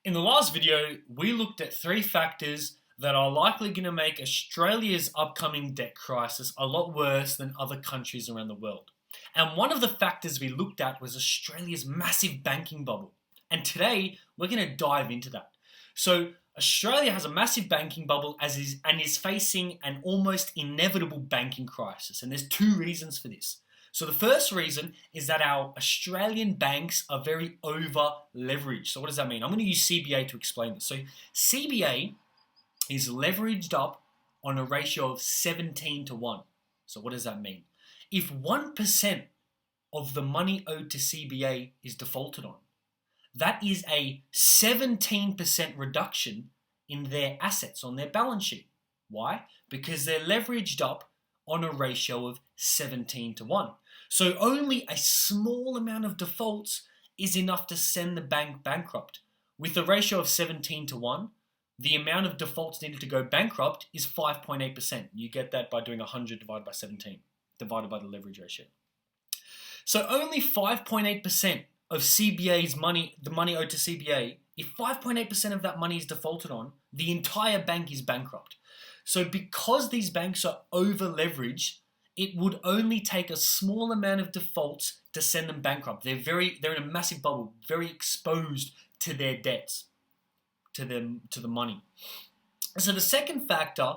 In the last video, we looked at three factors that are likely going to make Australia's upcoming debt crisis a lot worse than other countries around the world. And one of the factors we looked at was Australia's massive banking bubble. And today, we're going to dive into that. So, Australia has a massive banking bubble and is facing an almost inevitable banking crisis. And there's two reasons for this. So the first reason is that our Australian banks are very over leveraged. So what does that mean? I'm going to use CBA to explain this. So CBA is leveraged up on a ratio of 17 to 1. So what does that mean? If 1% of the money owed to CBA is defaulted on, that is a 17% reduction in their assets on their balance sheet. Why? Because they're leveraged up on a ratio of 17 to 1. So only a small amount of defaults is enough to send the bank bankrupt. With a ratio of 17 to 1, the amount of defaults needed to go bankrupt is 5.8%. You get that by doing 100 divided by 17, divided by the leverage ratio. So only 5.8% of CBA's money, the money owed to CBA, if 5.8% of that money is defaulted on, the entire bank is bankrupt. So because these banks are over leveraged, it would only take a small amount of defaults to send them bankrupt. They're in a massive bubble, very exposed to their debts, to the money. So the second factor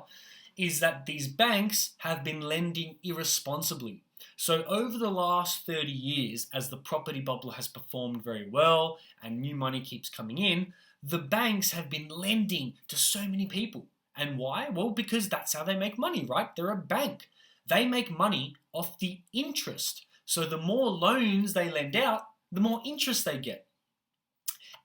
is that these banks have been lending irresponsibly. So over the last 30 years, as the property bubble has performed very well and new money keeps coming in, the banks have been lending to so many people. And why? Well, because that's how they make money, right? They're a bank. They make money off the interest. So the more loans they lend out, the more interest they get.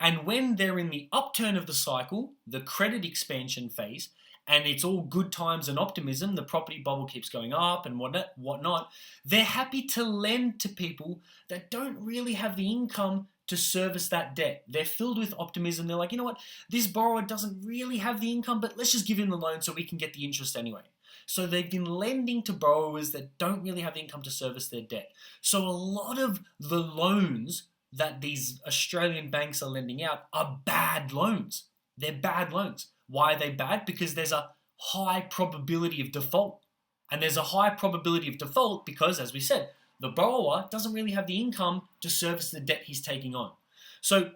And when they're in the upturn of the cycle, the credit expansion phase, and it's all good times and optimism, the property bubble keeps going up and whatnot, they're happy to lend to people that don't really have the income to service that debt. They're filled with optimism. They're like, you know what, this borrower doesn't really have the income, but let's just give him the loan so we can get the interest anyway. So they've been lending to borrowers that don't really have the income to service their debt. So a lot of the loans that these Australian banks are lending out are bad loans. They're bad loans. Why are they bad? Because there's a high probability of default. And there's a high probability of default because, as we said, the borrower doesn't really have the income to service the debt he's taking on. So,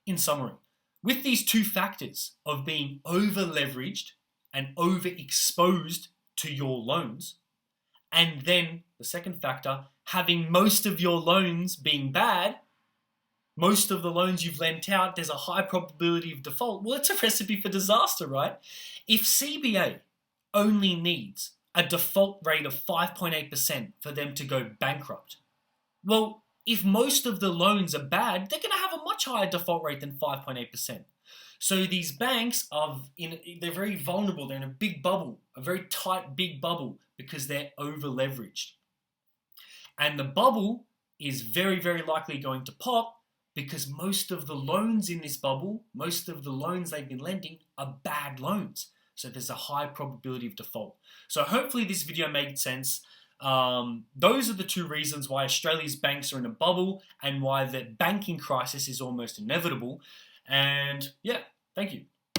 in summary, with these two factors of being over-leveraged and overexposed to your loans, and then the second factor, having most of your loans being bad, most of the loans you've lent out, there's a high probability of default. Well, it's a recipe for disaster, right? If CBA only needs a default rate of 5.8% for them to go bankrupt, well, if most of the loans are bad, they're going to have a much higher default rate than 5.8%. So these banks they're very vulnerable. They're in a big bubble, a very tight, big bubble, because they're over leveraged. And the bubble is very, very likely going to pop because most of the loans in this bubble, most of the loans they've been lending are bad loans. So there's a high probability of default. So hopefully this video made sense. Those are the two reasons why Australia's banks are in a bubble and why the banking crisis is almost inevitable. And yeah, thank you.